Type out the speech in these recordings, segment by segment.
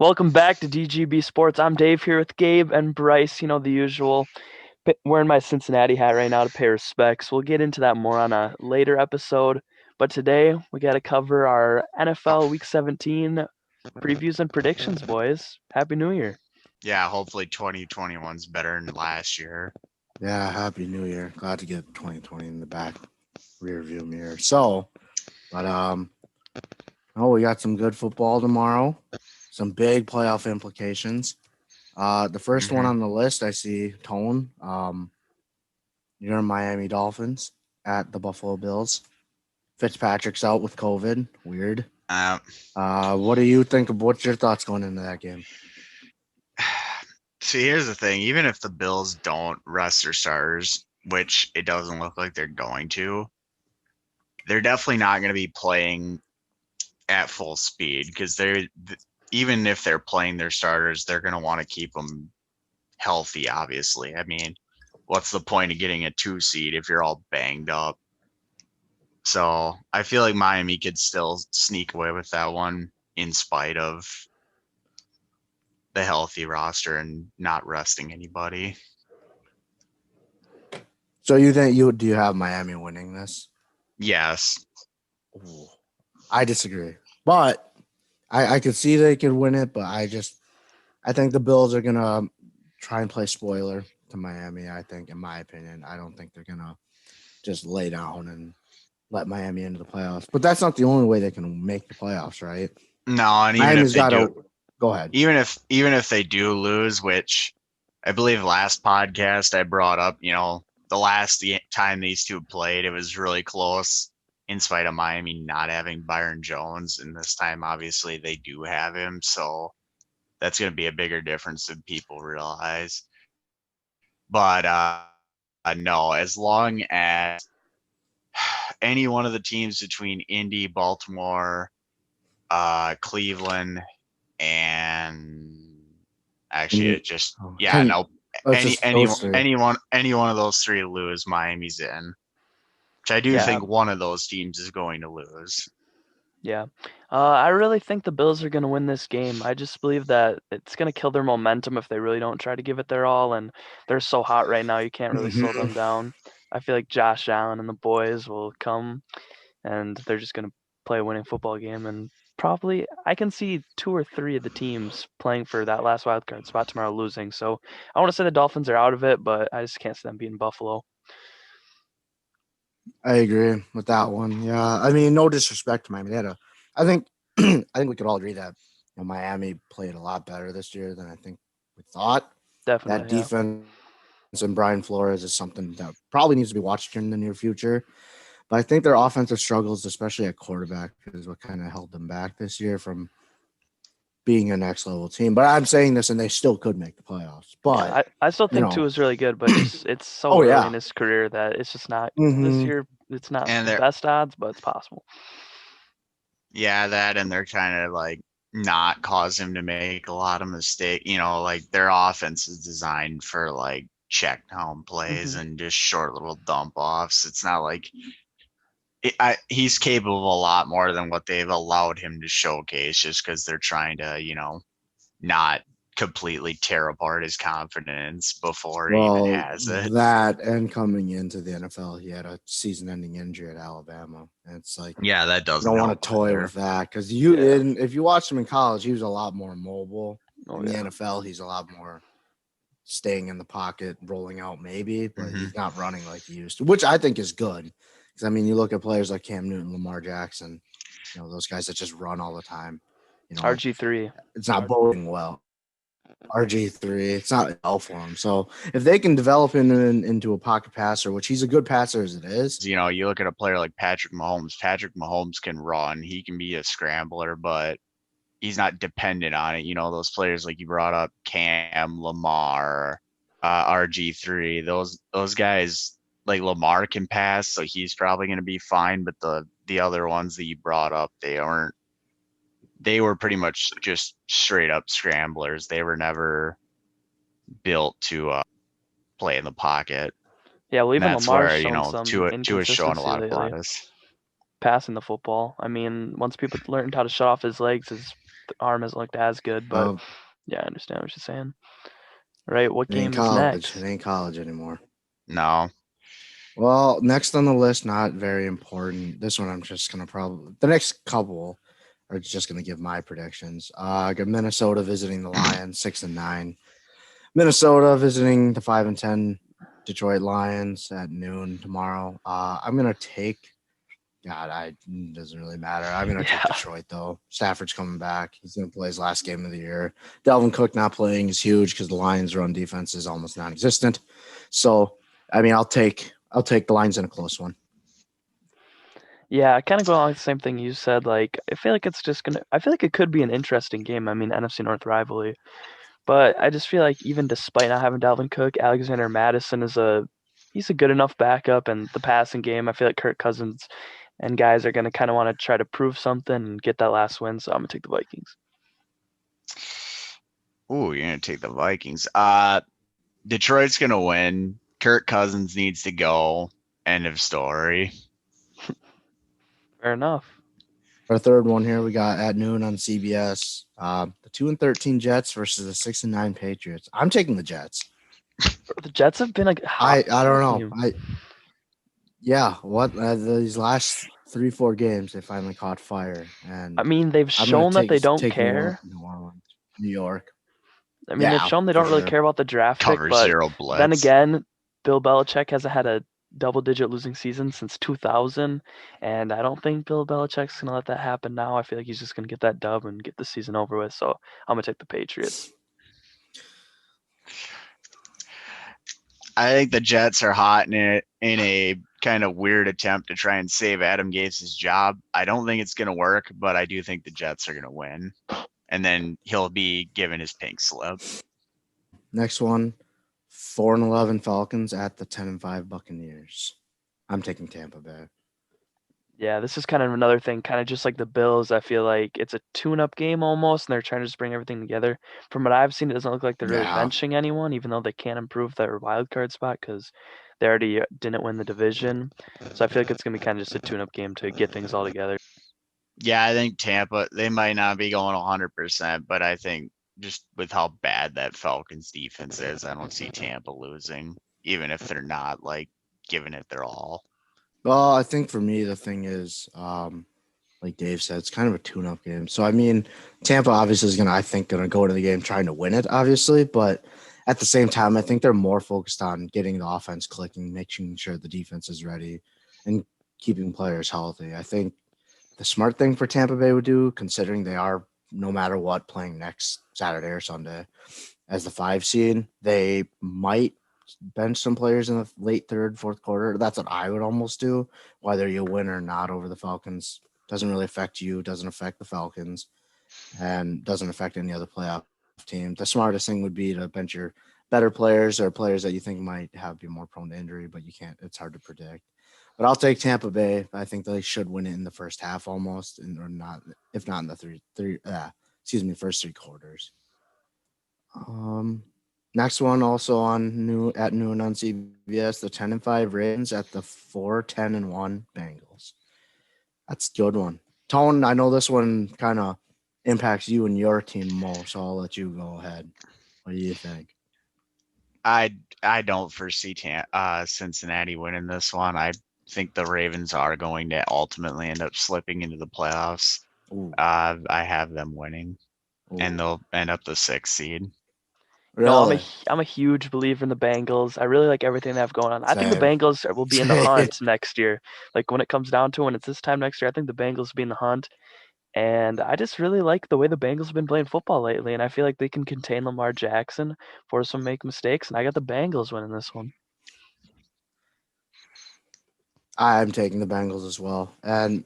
Welcome back to DGB Sports. I'm Dave here with Gabe and Bryce. You know, the usual. Wearing my Cincinnati hat right now to pay respects. We'll get into that more on a later episode. But today, we got to cover our NFL Week 17 previews and predictions, boys. Happy New Year. Yeah, hopefully 2021's better than last year. Yeah, Happy New Year. Glad to get 2020 in the back rear view mirror. We got some good football tomorrow. Some big playoff implications. The first one on the list, I see Tone. You're Miami Dolphins at the Buffalo Bills. Fitzpatrick's out with COVID. Weird. What do you think of? What's your thoughts going into that game? See, here's the thing. Even if the Bills don't rest their starters, which it doesn't look like they're going to, they're definitely not going to be playing at full speed because even if they're playing their starters, they're going to want to keep them healthy, obviously. I mean, what's the point of getting a 2 seed if you're all banged up? So I feel like Miami could still sneak away with that one in spite of the healthy roster and not resting anybody. So you think do you have Miami winning this? Yes. Ooh, I disagree, but I could see they could win it, but I think the Bills are gonna try and play spoiler to Miami. I think, in my opinion, I don't think they're gonna just lay down and let Miami into the playoffs. But that's not the only way they can make the playoffs, right? No, and even Miami's if they do, go ahead. Even if they do lose, which I believe last podcast I brought up, the last time these two played, it was really close in spite of Miami not having Byron Jones. And this time, obviously, they do have him. So that's going to be a bigger difference than people realize. But no, as long as any one of the teams between Indy, Baltimore, Cleveland, and actually it just any one of those three lose, Miami's in. Which I do think one of those teams is going to lose. Yeah. I really think the Bills are going to win this game. I just believe that it's going to kill their momentum if they really don't try to give it their all. And they're so hot right now, you can't really slow them down. I feel like Josh Allen and the boys will come, and they're just going to play a winning football game. And probably I can see 2 or 3 of the teams playing for that last wild card spot tomorrow losing. So I want to say the Dolphins are out of it, but I just can't see them beating Buffalo. I agree with that one. Yeah, I mean, no disrespect to Miami. I think we could all agree that Miami played a lot better this year than I think we thought. Definitely, that defense and Brian Flores is something that probably needs to be watched in the near future. But I think their offensive struggles, especially at quarterback, is what kind of held them back this year from being a next level team. But I'm saying this, and they still could make the playoffs. But yeah, I still think Tua is really good, but it's so early in his career that it's just not this year. It's not the best odds, but it's possible. Yeah, that, and they're trying to like not cause him to make a lot of mistakes. Like their offense is designed for like check down plays and just short little dump offs. It's not like he's capable of a lot more than what they've allowed him to showcase just because they're trying to, not completely tear apart his confidence before he even has it. That, and coming into the NFL, he had a season-ending injury at Alabama. And it's like, yeah, that doesn't. You don't want to toy with that because if you watch him in college, he was a lot more mobile. In the NFL, he's a lot more staying in the pocket, rolling out maybe, but he's not running like he used to, which I think is good. Because, I mean, you look at players like Cam Newton, Lamar Jackson, those guys that just run all the time. RG3. It's not boding well. RG3, it's not well for him. So if they can develop him into a pocket passer, which he's a good passer as it is. You look at a player like Patrick Mahomes. Patrick Mahomes can run. He can be a scrambler, but he's not dependent on it. Those players like you brought up, Cam, Lamar, RG3, those guys, like Lamar can pass, so he's probably going to be fine. But the other ones that you brought up, they were pretty much just straight up scramblers. They were never built to play in the pocket. Yeah, well, even Lamar's shown some inconsistency showing a lot of lately. promise. Passing the football. I mean, once people learned how to shut off his legs, his the arm hasn't looked as good, but yeah, I understand what you're saying. Right, what It ain't game is college. It next? ain't college anymore. No. Well, next on the list, not very important. This one, I'm just gonna probably the next couple are just gonna give my predictions. I got Minnesota visiting the Lions, 6-9. Minnesota visiting the 5-10 Detroit Lions at noon tomorrow. I'm gonna take. God, it doesn't really matter. I'm gonna take Yeah. Detroit though. Stafford's coming back. He's gonna play his last game of the year. Dalvin Cook not playing is huge because the Lions' run defense is almost non-existent. So, I mean, I'll take the Lions in a close one. Yeah, I kind of go along with the same thing you said. Like, I feel like I feel like it could be an interesting game. I mean, NFC North rivalry. But I just feel like even despite not having Dalvin Cook, Alexander Madison he's a good enough backup, and the passing game, I feel like Kirk Cousins and guys are going to kind of want to try to prove something and get that last win, so I'm going to take the Vikings. Ooh, you're gonna take the Vikings. Detroit's gonna win. Kirk Cousins needs to go. End of story. Fair enough. Our third one here we got at noon on CBS. The 2-13 Jets versus the 6-9 Patriots. I'm taking the Jets. The Jets have been like I don't know. team. These last 3-4 games they finally caught fire, and I mean, they've I'm gonna shown that they don't take care. New Orleans, New York. I mean, they've shown they don't really care about the draft pick, Cover but zero then blitz. again, Bill Belichick hasn't had a double-digit losing season since 2000, and I don't think Bill Belichick's gonna let that happen now. I feel like he's just gonna get that dub and get the season over with. So I'm gonna take the Patriots. I think the Jets are hot in a kind of weird attempt to try and save Adam Gase' job. I don't think it's gonna work, but I do think the Jets are gonna win, and then he'll be given his pink slip. Next one, 4-11 Falcons at the 10-5 Buccaneers. I'm taking Tampa Bay. Yeah, this is kind of another thing, kind of just like the Bills. I feel like it's a tune-up game almost, and they're trying to just bring everything together. From what I've seen, it doesn't look like they're really benching anyone, even though they can improve their wild card spot because they already didn't win the division. So I feel like it's gonna be kind of just a tune-up game to get things all together. Yeah, I think Tampa, they might not be going 100%, but I think just with how bad that Falcons defense is, I don't see Tampa losing, even if they're not like giving it their all. Well, I think for me, the thing is, like Dave said, it's kind of a tune-up game. So, I mean, Tampa obviously is going to go to the game trying to win it, obviously. But at the same time, I think they're more focused on getting the offense clicking, making sure the defense is ready, and keeping players healthy. I think the smart thing for Tampa Bay would do, considering they are, no matter what, playing next Saturday or Sunday as the 5 seed, they might bench some players in the late third, fourth quarter. That's what I would almost do, whether you win or not over the Falcons. Doesn't really affect you, doesn't affect the Falcons, and doesn't affect any other playoff team. The smartest thing would be to bench your better players or players that you think might be more prone to injury, but you can't. It's hard to predict. But I'll take Tampa Bay. I think they should win it in the first half almost, or not, if not in the first 3 quarters. Next one also at noon on CBS, the 10-5 Ravens at the 4-10-1 Bengals. That's a good one. Tone, I know this one kind of impacts you and your team more, so I'll let you go ahead. What do you think? I don't foresee Cincinnati winning this one. I think the Ravens are going to ultimately end up slipping into the playoffs. I have them winning, and they'll end up the 6th seed. Really? No, I'm a huge believer in the Bengals. I really like everything they have going on. I think the Bengals will be in the hunt next year. Like when it comes down to when it's this time next year, I think the Bengals will be in the hunt. And I just really like the way the Bengals have been playing football lately, and I feel like they can contain Lamar Jackson, force him to make mistakes, and I got the Bengals winning this one. I'm taking the Bengals as well. And,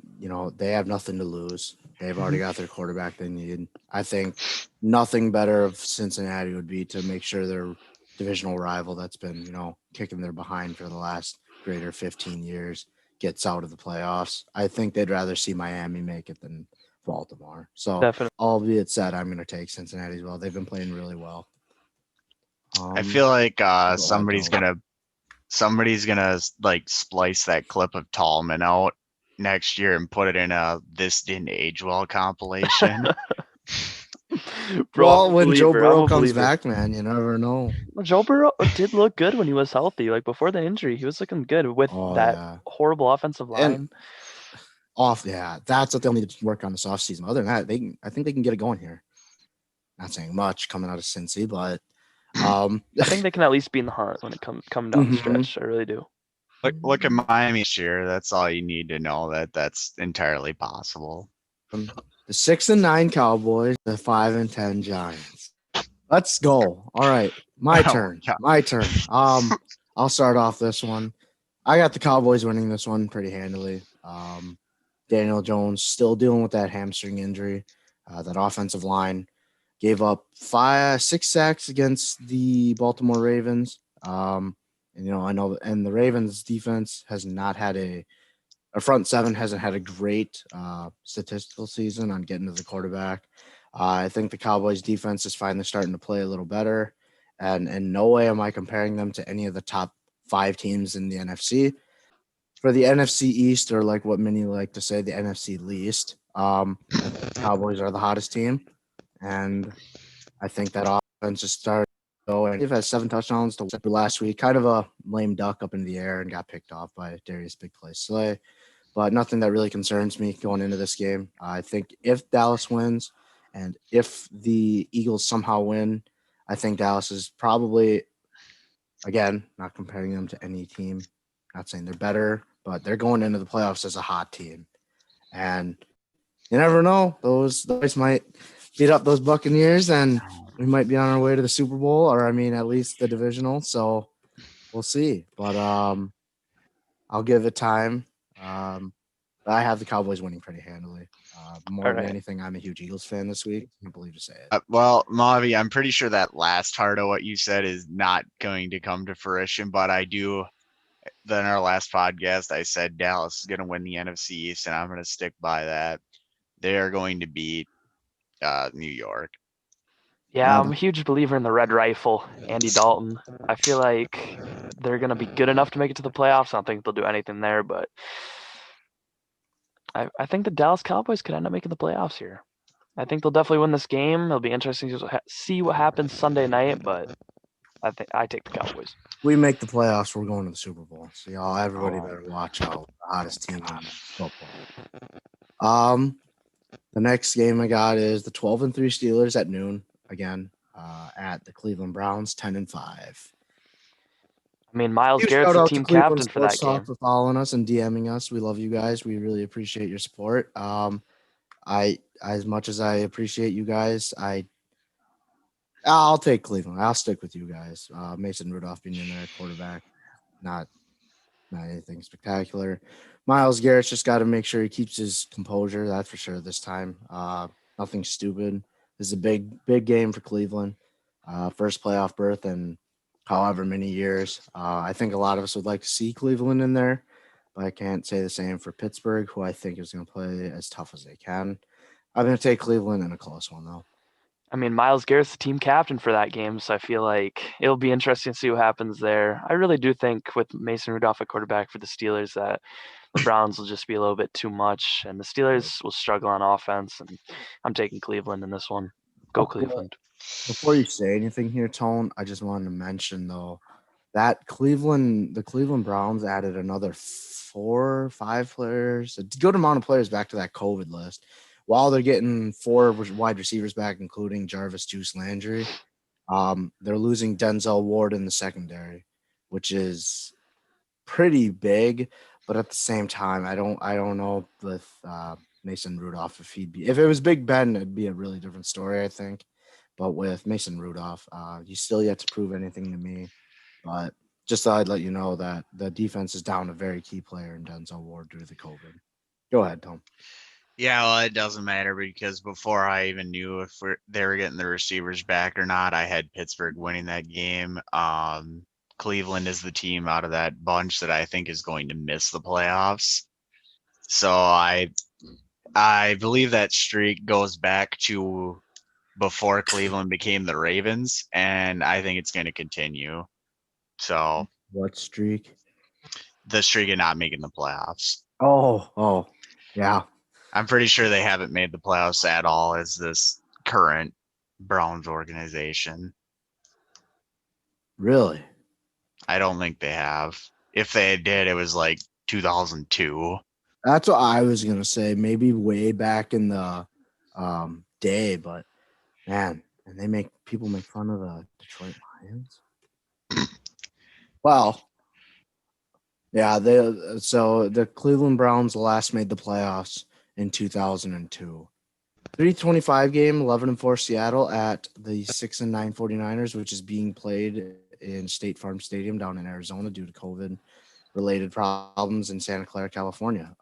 they have nothing to lose. They've already got their quarterback they need. I think nothing better of Cincinnati would be to make sure their divisional rival that's been, kicking their behind for the last greater 15 years gets out of the playoffs. I think they'd rather see Miami make it than Baltimore. So, Definitely. albeit said, I'm going to take Cincinnati as well. They've been playing really well. I feel like somebody's gonna like splice that clip of Tallman out next year and put it in a "This Didn't Age Well" compilation. Bro, I'm Well, a when Joe believer. I'm Burrow a comes believer. back, man, you never know. Joe Burrow did look good when he was healthy. Like before the injury, he was looking good with Oh that yeah, horrible offensive and line. yeah, that's what they'll need to work on this offseason. Other than that, I think they can get it going here. Not saying much coming out of Cincy, but I think they can at least be in the hunt when it coming down the mhm. stretch. I really do. Look at Miami this year. That's all you need to know that that's entirely possible. The 6-9 Cowboys, the 5-10 Giants. Let's go. All right, my Oh, turn. yeah. My turn. I'll start off this one. I got the Cowboys winning this one pretty handily. Daniel Jones still dealing with that hamstring injury. That offensive line gave up 6 sacks against the Baltimore Ravens. And I know, and the Ravens defense has not had a front seven hasn't had a great statistical season on getting to the quarterback. I think the Cowboys defense is finally starting to play a little better. And in no way am I comparing them to any of the top 5 teams in the NFC. For the NFC East, or like what many like to say, the NFC least, I think the Cowboys are the hottest team. And I think that offense just started to go. And they've had 7 touchdowns to last week. Kind of a lame duck up in the air and got picked off by Darius Big Play Slay, but nothing that really concerns me going into this game. I think if Dallas wins and if the Eagles somehow win, I think Dallas is probably, again, not comparing them to any team, not saying they're better, but they're going into the playoffs as a hot team. And you never know, those might beat up those Buccaneers and we might be on our way to the Super Bowl, or I mean, at least the divisional. So we'll see. But I'll give it time. I have the Cowboys winning pretty handily. More All than right. anything, I'm a huge Eagles fan this week. I can't believe to say it. Well, Mavi, I'm pretty sure that last part of what you said is not going to come to fruition, but I do. Then our last podcast, I said Dallas is going to win the NFC East, and I'm going to stick by that. They are going to beat New York. Yeah, I'm a huge believer in the Red Rifle, Andy Dalton. I feel like they're gonna be good enough to make it to the playoffs. I don't think they'll do anything there, but I think the Dallas Cowboys could end up making the playoffs here. I think they'll definitely win this game. It'll be interesting to see what happens Sunday night, but I think I take the Cowboys. We make the playoffs, we're going to the Super Bowl. So y'all, everybody Oh. better watch out. The hottest team in football. The next game I got is the 12-3 Steelers at noon again. At the Cleveland Browns, 10-5. I mean, Miles Huge Garrett's shout the out to team Cleveland captain for Sports that Talk game. for following us and DMing us. We love you guys. We really appreciate your support. I as much as I appreciate you guys, I'll take Cleveland. I'll stick with you guys. Mason Rudolph being in there at quarterback, not anything spectacular. Miles Garrett's just got to make sure he keeps his composure. That's for sure this time. Nothing stupid. This is a big game for Cleveland. First playoff berth in however many years. I think a lot of us would like to see Cleveland in there, but I can't say the same for Pittsburgh, who I think is going to play as tough as they can. I'm going to take Cleveland in a close one, though. I mean, Miles Garrett's the team captain for that game, so I feel like it'll be interesting to see what happens there. I really do think with Mason Rudolph at quarterback for the Steelers that the Browns will just be a little bit too much, and the Steelers will struggle on offense. And I'm taking Cleveland in this one. Go Cleveland. Before you say anything here, Tone, I just wanted to mention though that the Cleveland Browns added another 4 or 5 players, a good amount of players back to that COVID list. While they're getting 4 wide receivers back, including Jarvis Juice Landry, they're losing Denzel Ward in the secondary, which is pretty big. But at the same time, I don't know with Mason Rudolph if it was Big Ben, it'd be a really different story, I think. But with Mason Rudolph, he's still yet to prove anything to me. But just thought I'd let you know that the defense is down a very key player in Denzel Ward due to the COVID. Go ahead, Tom. Yeah, well, it doesn't matter because before I even knew if they were getting the receivers back or not, I had Pittsburgh winning that game. Cleveland is the team out of that bunch that I think is going to miss the playoffs. So I believe that streak goes back to before Cleveland became the Ravens, and I think it's going to continue. So What streak? the streak of not making the playoffs. Oh, yeah. I'm pretty sure they haven't made the playoffs at all as this current Browns organization. Really? I don't think they have. If they did, it was like 2002. That's what I was gonna say. Maybe way back in the day, but man, and they make people make fun of the Detroit Lions. Well, yeah, so the Cleveland Browns last made the playoffs in 2002. 325 game, 11-4 Seattle at the 6-9 49ers, which is being played in State Farm Stadium down in Arizona due to COVID related problems in Santa Clara, California.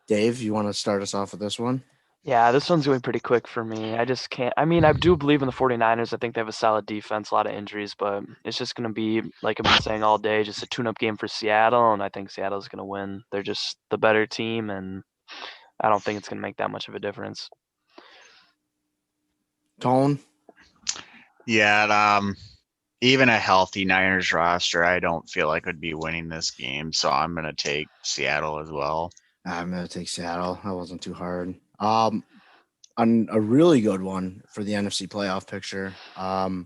Dave, you want to start us off with this one? Yeah, this one's going to be pretty quick for me. I just can't. I mean, I do believe in the 49ers. I think they have a solid defense, a lot of injuries, but it's just going to be, like I've been saying all day, just a tune up game for Seattle, and I think Seattle's going to win. They're just the better team, and I don't think it's going to make that much of a difference. Tone? Yeah, even a healthy Niners roster, I don't feel like would be winning this game. So I'm going to take Seattle as well. I'm going to take Seattle. That wasn't too hard. A really good one for the NFC playoff picture. The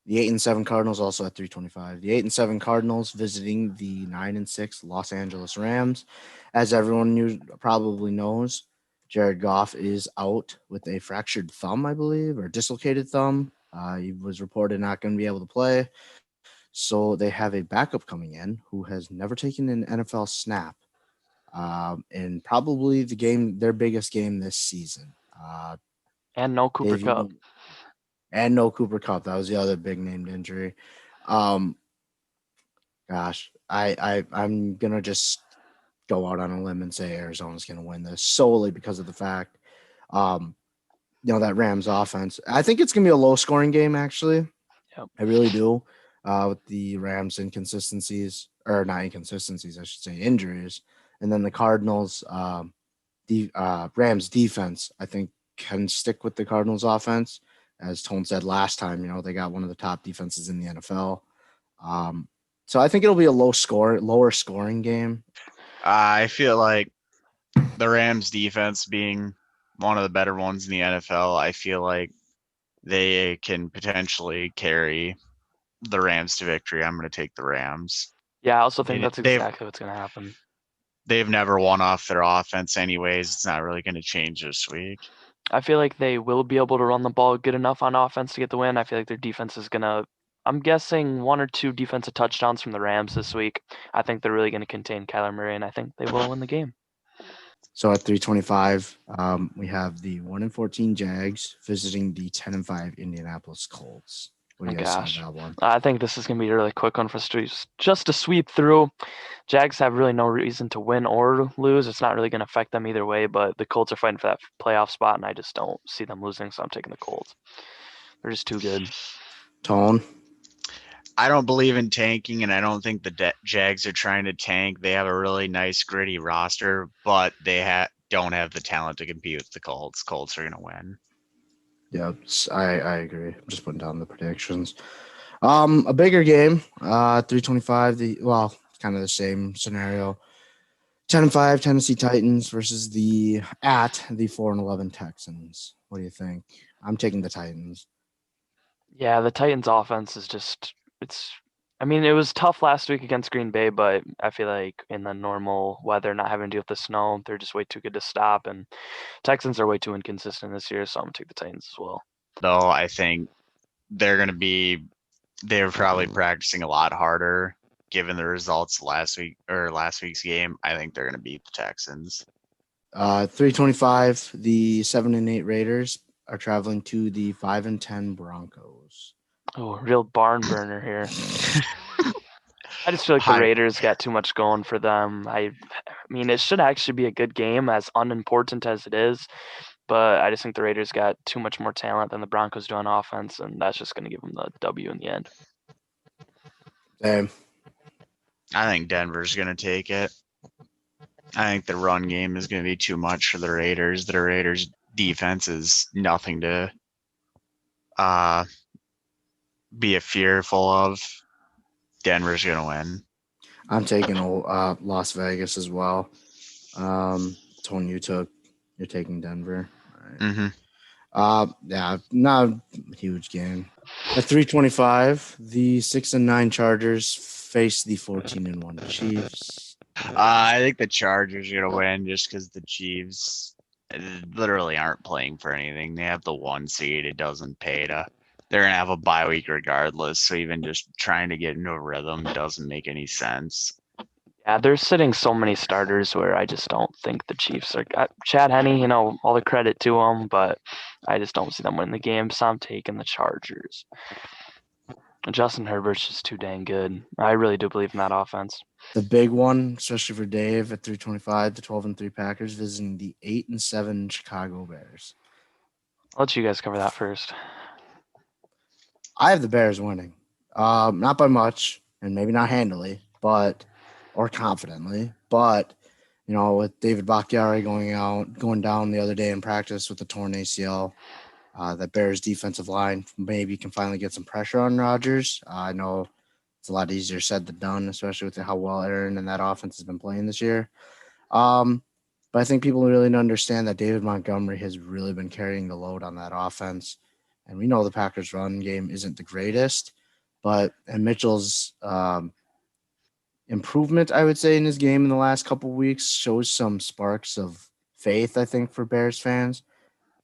8-7 Cardinals also at 325. The 8-7 Cardinals visiting the 9-6 Los Angeles Rams. As everyone probably knows, Jared Goff is out with a fractured thumb, I believe, or dislocated thumb. He was reported not going to be able to play. So they have a backup coming in who has never taken an NFL snap. And probably their biggest game this season. And no Cooper Dave, Kupp. and no Cooper Kupp. That was the other big named injury. Gosh, I'm gonna just go out on a limb and say Arizona's gonna win this solely because of the fact, that Rams offense. I think it's gonna be a low scoring game. Actually, Yep. I really do. With the Rams inconsistencies, or not inconsistencies, I should say injuries, and then the Cardinals, the Rams defense, I think can stick with the Cardinals offense. As Tone said last time, they got one of the top defenses in the NFL. So I think it'll be a lower scoring game. I feel like the Rams defense being one of the better ones in the NFL, I feel like they can potentially carry the Rams to victory. I'm going to take the Rams. Yeah, I also think that's They've exactly what's going to happen. they've never won off their offense anyways. It's not really going to change this week. I feel like they will be able to run the ball good enough on offense to get the win. I feel like their defense is going to, I'm guessing 1 or 2 defensive touchdowns from the Rams this week. I think they're really going to contain Kyler Murray, and I think they will win the game. So at 325, we have the 1-14 Jags visiting the 10-5 Indianapolis Colts. What do you guys think of that one? I think this is going to be a really quick one for us just to sweep through. Jags have really no reason to win or lose. It's not really going to affect them either way, but the Colts are fighting for that playoff spot, and I just don't see them losing, so I'm taking the Colts. They're just too good. Tone? I don't believe in tanking, and I don't think the Jags are trying to tank. They have a really nice, gritty roster, but they don't have the talent to compete with the Colts. Colts are going to win. Yeah, I agree. I'm just putting down the predictions. A bigger game, 325. Kind of the same scenario. 10-5 Tennessee Titans versus the 4-11 Texans. What do you think? I'm taking the Titans. Yeah, the Titans offense is just it was tough last week against Green Bay, but I feel like in the normal weather, not having to deal with the snow, they're just way too good to stop, and Texans are way too inconsistent this year, so I'm going to take the Titans as well. Though I think they're probably practicing a lot harder given the results last week's game. I think they're going to beat the Texans. 325, the 7-8 Raiders are traveling to the 5-10 Broncos. Oh, real barn burner here. I just feel like the Raiders got too much going for them. I mean, it should actually be a good game, as unimportant as it is, but I just think the Raiders got too much more talent than the Broncos do on offense, and that's just going to give them the W in the end. Same. I think Denver's going to take it. I think the run game is going to be too much for the Raiders. The Raiders' defense is nothing to be fearful of. Denver's going to win. I'm taking Las Vegas as well. Tony, you're taking Denver. All right. Yeah, not a huge game. At 325, the 6-9 Chargers face the 14-1 Chiefs. I think the Chargers are gonna win just because the Chiefs literally aren't playing for anything. They have the 1 seed. It doesn't pay to. They're gonna have a bye week regardless. So even just trying to get into a rhythm doesn't make any sense. Yeah, they're sitting so many starters where I just don't think the Chiefs are. Chad Henne, all the credit to him, but I just don't see them winning the game. So I'm taking the Chargers. Justin Herbert's just too dang good. I really do believe in that offense. The big one, especially for Dave at 325, the 12-3 Packers visiting the 8-7 Chicago Bears. I'll let you guys cover that first. I have the Bears winning. Not by much, and maybe not handily, or confidently, but with David Bakhtiari going down the other day in practice with a torn ACL, that Bears defensive line maybe can finally get some pressure on Rodgers. I know it's a lot easier said than done, especially with how well Aaron and that offense has been playing this year. But I think people really need to understand that David Montgomery has really been carrying the load on that offense. And we know the Packers' run game isn't the greatest, and Mitchell's improvement, I would say, in his game in the last couple of weeks shows some sparks of faith, I think, for Bears fans.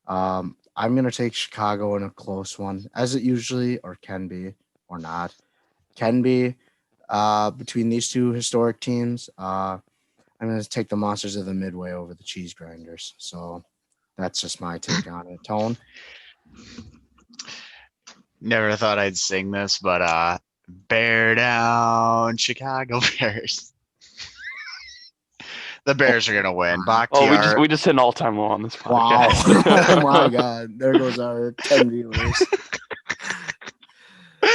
I'm going to take Chicago in a close one, as it usually or can be or not can be between these two historic teams. I'm going to take the Monsters of the Midway over the Cheese Grinders. So that's just my take on it. Tone? Never thought I'd sing this, but bear down, Chicago Bears. The Bears are gonna win. Bakhtiari. We just hit an all-time low on this Wow. podcast. Oh my God. There goes our 10 viewers.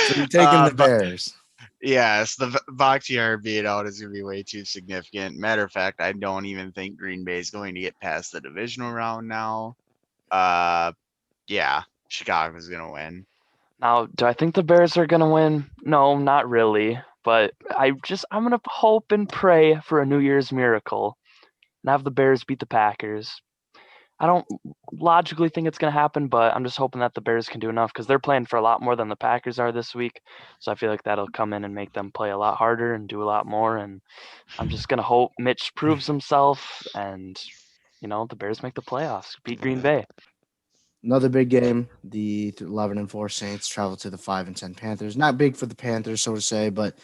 So you're taking the Bears. Yes, the Bakhtiari being out is going to be way too significant. Matter of fact, I don't even think Green Bay is going to get past the divisional round now. Yeah, Chicago's going to win. Now, do I think the Bears are going to win? No, not really. But I'm going to hope and pray for a New Year's miracle and have the Bears beat the Packers. I don't logically think it's going to happen, but I'm just hoping that the Bears can do enough because they're playing for a lot more than the Packers are this week. So I feel like that'll come in and make them play a lot harder and do a lot more. And I'm just going to hope Mitch proves himself and, the Bears make the playoffs, beat Green Bay. Another big game. The 11-4 Saints travel to the 5-10 Panthers. Not big for the Panthers, so to say, but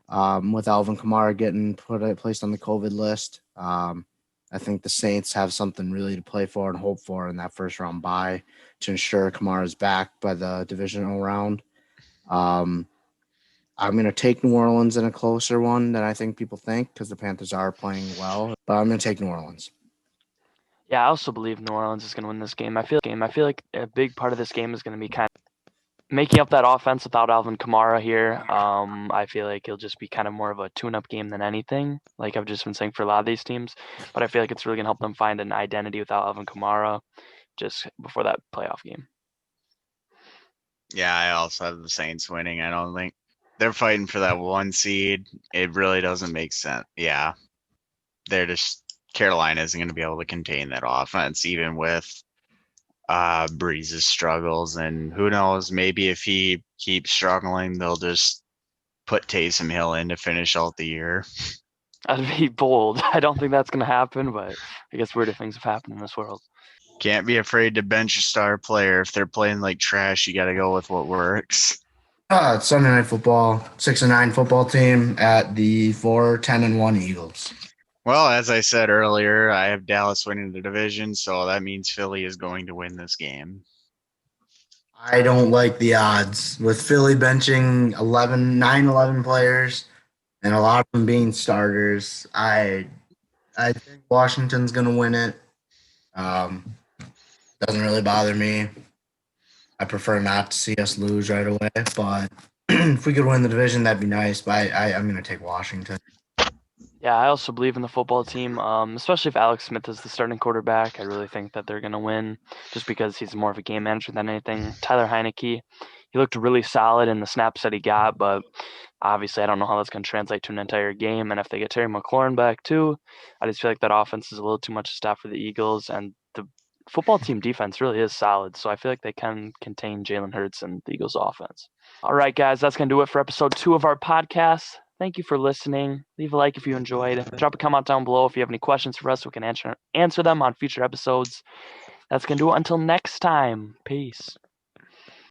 with Alvin Kamara getting placed on the COVID list, I think the Saints have something really to play for and hope for in that first round bye to ensure Kamara is back by the divisional round. I'm going to take New Orleans in a closer one than I think people think because the Panthers are playing well, but I'm going to take New Orleans. Yeah, I also believe New Orleans is going to win this game. I feel like a big part of this game is going to be kind of making up that offense without Alvin Kamara here. I feel like it'll just be kind of more of a tune-up game than anything, like I've just been saying for a lot of these teams. But I feel like it's really going to help them find an identity without Alvin Kamara just before that playoff game. Yeah, I also have the Saints winning. I don't think they're fighting for that 1 seed. It really doesn't make sense. Yeah, Carolina isn't going to be able to contain that offense, even with Breeze's struggles. And who knows, maybe if he keeps struggling, they'll just put Taysom Hill in to finish out the year. I'd be bold. I don't think that's going to happen, but I guess weirder things have happened in this world. Can't be afraid to bench a star player. If they're playing like trash, you got to go with what works. It's Sunday Night Football, 6-9 football team at the 4-10-1 Eagles. Well, as I said earlier, I have Dallas winning the division, so that means Philly is going to win this game. I don't like the odds with Philly benching 9-11 players and a lot of them being starters. I think Washington's going to win it. Doesn't really bother me. I prefer not to see us lose right away, but if we could win the division, that'd be nice. But I'm going to take Washington. Yeah, I also believe in the football team, especially if Alex Smith is the starting quarterback. I really think that they're going to win just because he's more of a game manager than anything. Tyler Heineke, he looked really solid in the snaps that he got, but obviously I don't know how that's going to translate to an entire game. And if they get Terry McLaurin back too, I just feel like that offense is a little too much to stop for the Eagles. And football team defense really is solid, so I feel like they can contain Jalen Hurts and the Eagles' offense. All right, guys, that's going to do it for episode 2 of our podcast. Thank you for listening. Leave a like if you enjoyed. Drop a comment down below if you have any questions for us. We can answer them on future episodes. That's going to do it until next time. Peace.